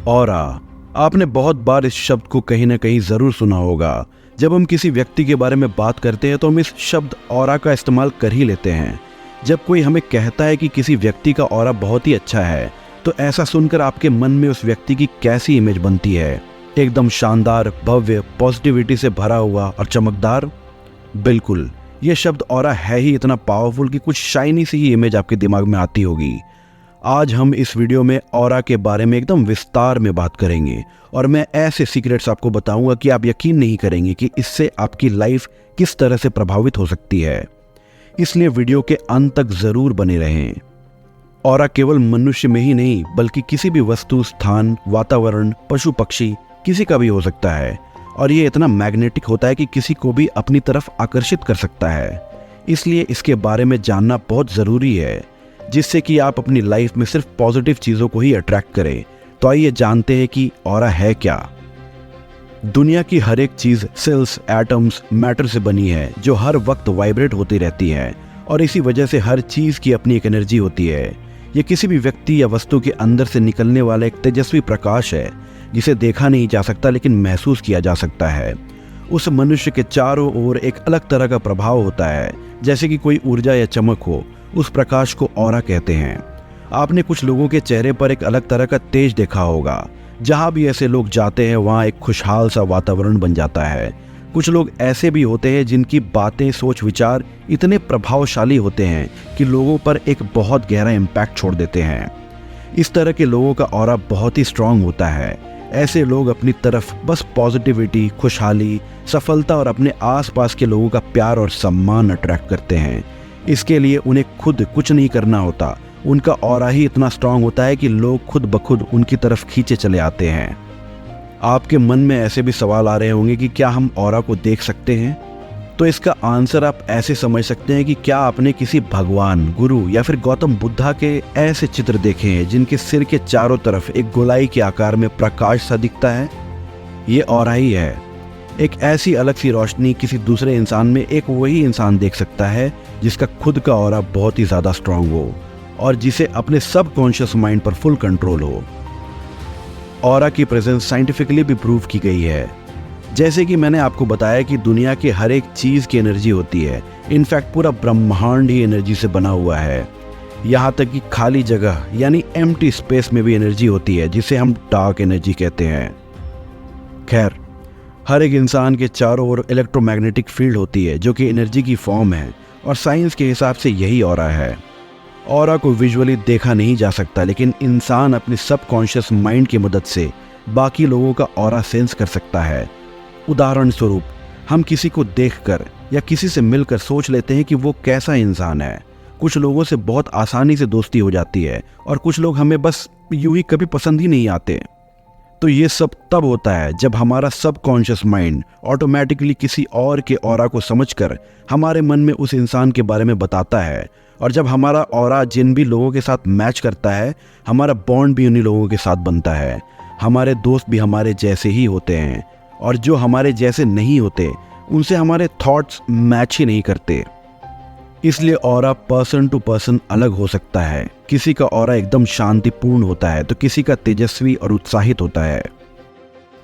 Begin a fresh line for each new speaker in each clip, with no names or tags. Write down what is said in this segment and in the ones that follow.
Aura, आपने बहुत बार इस शब्द को कहीं ना कहीं जरूर सुना होगा। जब हम किसी व्यक्ति के बारे में बात करते हैं तो हम इस शब्द ऑरा का इस्तेमाल कर ही लेते हैं। जब कोई हमें कहता है कि किसी व्यक्ति का ऑरा बहुत ही अच्छा है, तो ऐसा सुनकर आपके मन में उस व्यक्ति की कैसी इमेज बनती है? एकदम शानदार, भव्य, पॉजिटिविटी से भरा हुआ और चमकदार। बिल्कुल, ये शब्द ऑरा है ही इतना पावरफुल कि कुछ शाइनी सी ही इमेज आपके दिमाग में आती होगी। आज हम इस वीडियो में ऑरा के बारे में एकदम विस्तार में बात करेंगे और मैं ऐसे सीक्रेट्स आपको बताऊंगा कि आप यकीन नहीं करेंगे कि इससे आपकी लाइफ किस तरह से प्रभावित हो सकती है। इसलिए वीडियो के अंत तक जरूर बने रहें। ऑरा केवल मनुष्य में ही नहीं बल्कि किसी भी वस्तु, स्थान, वातावरण, पशु पक्षी, किसी का भी हो सकता है और ये इतना मैग्नेटिक होता है कि किसी को भी अपनी तरफ आकर्षित कर सकता है। इसलिए इसके बारे में जानना बहुत ज़रूरी है, जिससे कि आप अपनी लाइफ में सिर्फ पॉजिटिव चीज़ों को ही अट्रैक्ट करें। तो आइए जानते हैं कि ऑरा है क्या। दुनिया की हर एक चीज़ सेल्स, एटम्स, मैटर से बनी है जो हर वक्त वाइब्रेट होती रहती है और इसी वजह से हर चीज़ की अपनी एक एनर्जी होती है। ये किसी भी व्यक्ति या वस्तु के अंदर से निकलने वाला एक तेजस्वी प्रकाश है जिसे देखा नहीं जा सकता लेकिन महसूस किया जा सकता है। उस मनुष्य के चारों ओर एक अलग तरह का प्रभाव होता है, जैसे कि कोई ऊर्जा या चमक हो। उस प्रकाश को ऑरा कहते हैं। आपने कुछ लोगों के चेहरे पर एक अलग तरह का तेज देखा होगा। जहाँ भी ऐसे लोग जाते हैं वहाँ एक खुशहाल सा वातावरण बन जाता है। कुछ लोग ऐसे भी होते हैं जिनकी बातें, सोच, विचार इतने प्रभावशाली होते हैं कि लोगों पर एक बहुत गहरा इम्पैक्ट छोड़ देते हैं। इस तरह के लोगों का ऑरा बहुत ही स्ट्रांग होता है। ऐसे लोग अपनी तरफ बस पॉजिटिविटी, खुशहाली, सफलता और अपने आसपास के लोगों का प्यार और सम्मान अट्रैक्ट करते हैं। इसके लिए उन्हें खुद कुछ नहीं करना होता। उनका ऑरा ही इतना स्ट्रांग होता है कि लोग खुद ब खुद उनकी तरफ खींचे चले आते हैं। आपके मन में ऐसे भी सवाल आ रहे होंगे कि क्या हम ऑरा को देख सकते हैं? तो इसका आंसर आप ऐसे समझ सकते हैं कि क्या आपने किसी भगवान, गुरु या फिर गौतम बुद्धा के ऐसे चित्र देखे हैं जिनके सिर के चारों तरफ एक गोलाई के आकार में प्रकाश सा दिखता है? ये ऑरा ही है। एक ऐसी अलग सी रोशनी किसी दूसरे इंसान में एक वही इंसान देख सकता है जिसका खुद का ऑरा बहुत ही ज़्यादा स्ट्रांग हो और जिसे अपने सबकॉन्शियस माइंड पर फुल कंट्रोल हो। ऑरा की प्रेजेंस साइंटिफिकली भी प्रूव की गई है। जैसे कि मैंने आपको बताया कि दुनिया के हर एक चीज़ की एनर्जी होती है। इनफैक्ट पूरा ब्रह्मांड ही एनर्जी से बना हुआ है। यहाँ तक कि खाली जगह यानी एम्प्टी स्पेस में भी एनर्जी होती है, जिसे हम डार्क एनर्जी कहते हैं। खैर, हर एक इंसान के चारों ओर इलेक्ट्रोमैग्नेटिक फील्ड होती है जो कि एनर्जी की फॉर्म है और साइंस के हिसाब से यही ऑरा है। ऑरा को विजुअली देखा नहीं जा सकता लेकिन इंसान अपने सबकॉन्शियस माइंड की मदद से बाकी लोगों का ऑरा सेंस कर सकता है। उदाहरण स्वरूप, हम किसी को देखकर या किसी से मिलकर सोच लेते हैं कि वो कैसा इंसान है। कुछ लोगों से बहुत आसानी से दोस्ती हो जाती है और कुछ लोग हमें बस यूं ही कभी पसंद ही नहीं आते। तो ये सब तब होता है जब हमारा सबकॉन्शियस माइंड ऑटोमेटिकली किसी और के ऑरा को समझकर हमारे मन में उस इंसान के बारे में बताता है। और जब हमारा ऑरा जिन भी लोगों के साथ मैच करता है, हमारा बॉन्ड भी उन्हीं लोगों के साथ बनता है। हमारे दोस्त भी हमारे जैसे ही होते हैं और जो हमारे जैसे नहीं होते उनसे हमारे थॉट्स मैच ही नहीं करते। इसलिए ऑरा पर्सन टू पर्सन अलग हो सकता है। किसी का ऑरा एकदम शांतिपूर्ण होता है तो किसी का तेजस्वी और उत्साहित होता है।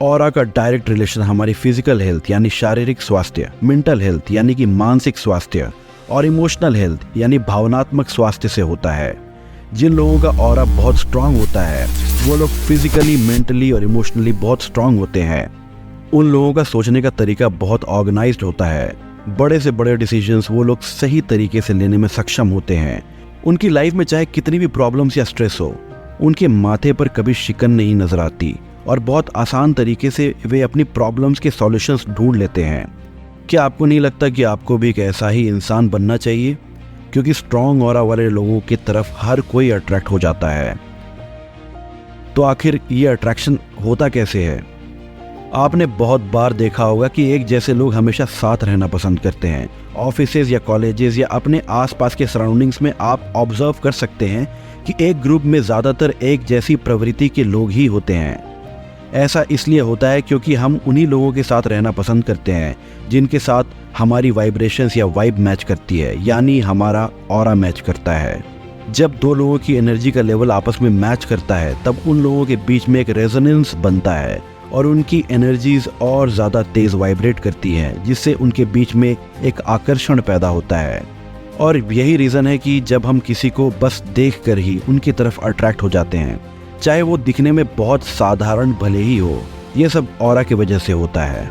ऑरा का डायरेक्ट रिलेशन हमारी फिजिकल हेल्थ यानी शारीरिक स्वास्थ्य, मेंटल हेल्थ यानी कि मानसिक स्वास्थ्य और इमोशनल हेल्थ यानी भावनात्मक स्वास्थ्य से होता है। जिन लोगों का ऑरा बहुत स्ट्रांग होता है वो लोग फिजिकली, मेंटली और इमोशनली बहुत स्ट्रांग होते हैं। उन लोगों का सोचने का तरीका बहुत ऑर्गेनाइज्ड होता है। बड़े से बड़े डिसीजंस वो लोग सही तरीके से लेने में सक्षम होते हैं। उनकी लाइफ में चाहे कितनी भी प्रॉब्लम्स या स्ट्रेस हो, उनके माथे पर कभी शिकन नहीं नजर आती और बहुत आसान तरीके से वे अपनी प्रॉब्लम्स के सॉल्यूशंस ढूंढ लेते हैं। क्या आपको नहीं लगता कि आपको भी एक ऐसा ही इंसान बनना चाहिए? क्योंकि स्ट्रांग ऑरा वाले लोगों की तरफ हर कोई अट्रैक्ट हो जाता है। तो आखिर ये अट्रैक्शन होता कैसे है? आपने बहुत बार देखा होगा कि एक जैसे लोग हमेशा साथ रहना पसंद करते हैं। ऑफिसेज या कॉलेजेस या अपने आसपास के सराउंडिंग्स में आप ऑब्जर्व कर सकते हैं कि एक ग्रुप में ज़्यादातर एक जैसी प्रवृत्ति के लोग ही होते हैं। ऐसा इसलिए होता है क्योंकि हम उन्हीं लोगों के साथ रहना पसंद करते हैं जिनके साथ हमारी वाइब्रेशंस या वाइब मैच करती है, यानी हमारा ऑरा मैच करता है। जब दो लोगों की एनर्जी का लेवल आपस में मैच करता है तब उन लोगों के बीच में एक रेजोनेंस बनता है और उनकी एनर्जीज और ज़्यादा तेज़ वाइब्रेट करती हैं, जिससे उनके बीच में एक आकर्षण पैदा होता है। और यही रीज़न है कि जब हम किसी को बस देख कर ही उनकी तरफ अट्रैक्ट हो जाते हैं, चाहे वो दिखने में बहुत साधारण भले ही हो। ये सब ऑरा की वजह से होता है।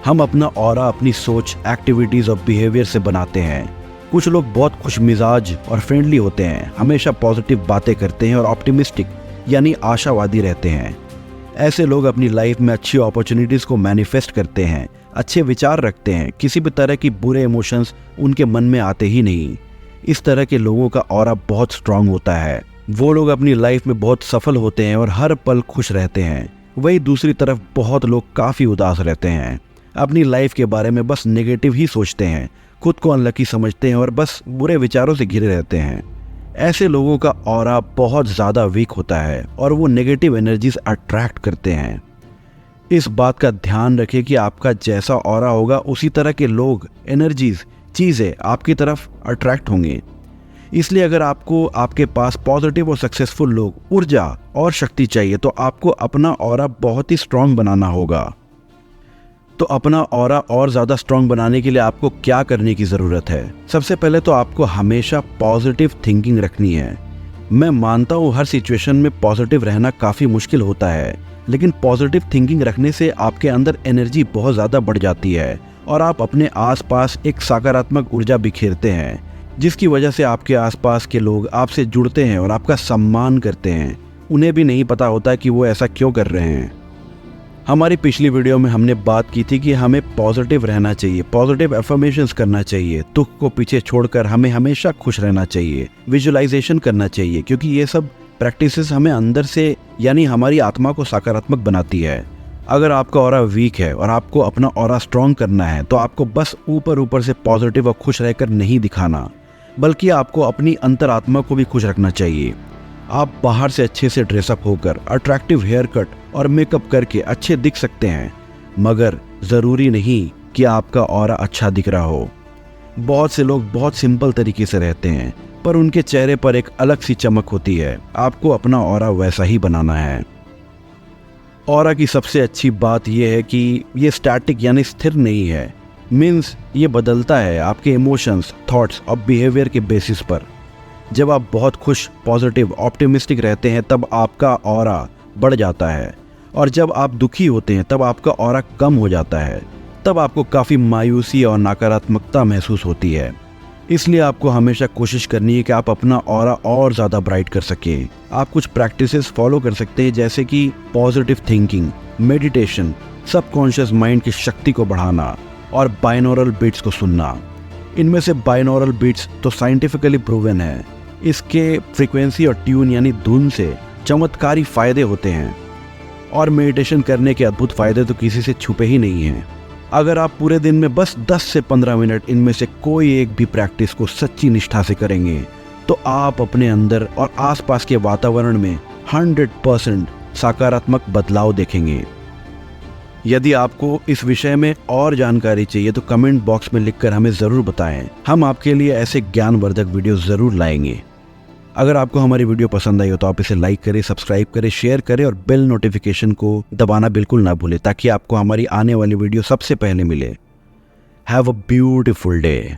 हम अपना ऑरा अपनी सोच, एक्टिविटीज़ और बिहेवियर से बनाते हैं। कुछ लोग बहुत खुश मिजाज और फ्रेंडली होते हैं, हमेशा पॉजिटिव बातें करते हैं और ऑप्टिमिस्टिक यानी आशावादी रहते हैं। ऐसे लोग अपनी लाइफ में अच्छी अपॉर्चुनिटीज़ को मैनिफेस्ट करते हैं, अच्छे विचार रखते हैं, किसी भी तरह की बुरे इमोशंस उनके मन में आते ही नहीं। इस तरह के लोगों का ऑरा बहुत स्ट्रांग होता है। वो लोग अपनी लाइफ में बहुत सफल होते हैं और हर पल खुश रहते हैं। वही दूसरी तरफ बहुत लोग काफ़ी उदास रहते हैं, अपनी लाइफ के बारे में बस नेगेटिव ही सोचते हैं, खुद को अनलकी समझते हैं और बस बुरे विचारों से घिरे रहते हैं। ऐसे लोगों का ऑरा बहुत ज़्यादा वीक होता है और वो नेगेटिव एनर्जीज अट्रैक्ट करते हैं। इस बात का ध्यान रखें कि आपका जैसा ऑरा होगा उसी तरह के लोग, एनर्जीज, चीज़ें आपकी तरफ अट्रैक्ट होंगे। इसलिए अगर आपको आपके पास पॉजिटिव और सक्सेसफुल लोग, ऊर्जा और शक्ति चाहिए तो आपको अपना ऑरा बहुत ही स्ट्रांग बनाना होगा। तो अपना ऑरा और ज़्यादा स्ट्रांग बनाने के लिए आपको क्या करने की ज़रूरत है? सबसे पहले तो आपको हमेशा पॉजिटिव थिंकिंग रखनी है। मैं मानता हूँ हर सिचुएशन में पॉजिटिव रहना काफ़ी मुश्किल होता है, लेकिन पॉजिटिव थिंकिंग रखने से आपके अंदर एनर्जी बहुत ज़्यादा बढ़ जाती है और आप अपने आसपास एक सकारात्मक ऊर्जा बिखेरते हैं, जिसकी वजह से आपके आसपास के लोग आपसे जुड़ते हैं और आपका सम्मान करते हैं। उन्हें भी नहीं पता होता कि वो ऐसा क्यों कर रहे हैं। हमारी पिछली वीडियो में हमने बात की थी कि हमें पॉजिटिव रहना चाहिए, पॉजिटिव अफर्मेशंस करना चाहिए, दुख को पीछे छोड़कर हमें हमेशा खुश रहना चाहिए, विजुअलाइजेशन करना चाहिए, क्योंकि ये सब प्रैक्टिसेस हमें अंदर से यानी हमारी आत्मा को सकारात्मक बनाती है। अगर आपका ऑरा वीक है और आपको अपना ऑरा स्ट्रांग करना है तो आपको बस ऊपर से पॉजिटिव और खुश रहकर नहीं दिखाना, बल्कि आपको अपनी अंतरात्मा को भी खुश रखना चाहिए। आप बाहर से अच्छे से ड्रेसअप होकर, अट्रैक्टिव हेयर कट और मेकअप करके अच्छे दिख सकते हैं, मगर ज़रूरी नहीं कि आपका ऑरा अच्छा दिख रहा हो। बहुत से लोग बहुत सिंपल तरीके से रहते हैं, पर उनके चेहरे पर एक अलग सी चमक होती है। आपको अपना ऑरा वैसा ही बनाना है। ऑरा की सबसे अच्छी बात यह है कि ये स्टैटिक यानी स्थिर नहीं है। मीन्स ये बदलता है आपके इमोशंस, थॉट्स और बिहेवियर के बेसिस पर। जब आप बहुत खुश, पॉजिटिव, ऑप्टिमिस्टिक रहते हैं तब आपका ऑरा बढ़ जाता है, और जब आप दुखी होते हैं तब आपका ऑरा कम हो जाता है। तब आपको काफ़ी मायूसी और नकारात्मकता महसूस होती है। इसलिए आपको हमेशा कोशिश करनी है कि आप अपना ऑरा और ज़्यादा ब्राइट कर सकें। आप कुछ प्रैक्टिसेस फॉलो कर सकते हैं, जैसे कि positive thinking, meditation, subconscious mind की शक्ति को बढ़ाना और बाइनोरल बीट्स को सुनना। इनमें से बाइनोरल बीट्स तो साइंटिफिकली प्रूवन है। इसके फ्रीक्वेंसी और ट्यून यानी धुन से चमत्कारी फ़ायदे होते हैं, और मेडिटेशन करने के अद्भुत फ़ायदे तो किसी से छुपे ही नहीं हैं। अगर आप पूरे दिन में बस 10 से 15 मिनट इनमें से कोई एक भी प्रैक्टिस को सच्ची निष्ठा से करेंगे तो आप अपने अंदर और आसपास के वातावरण में 100% सकारात्मक बदलाव देखेंगे। यदि आपको इस विषय में और जानकारी चाहिए तो कमेंट बॉक्स में लिखकर हमें ज़रूर बताएं। हम आपके लिए ऐसे ज्ञानवर्धक वीडियो ज़रूर लाएंगे। अगर आपको हमारी वीडियो पसंद आई हो तो आप इसे लाइक करें, सब्सक्राइब करें, शेयर करें और बेल नोटिफिकेशन को दबाना बिल्कुल ना भूलें, ताकि आपको हमारी आने वाली वीडियो सबसे पहले मिले। Have a beautiful day.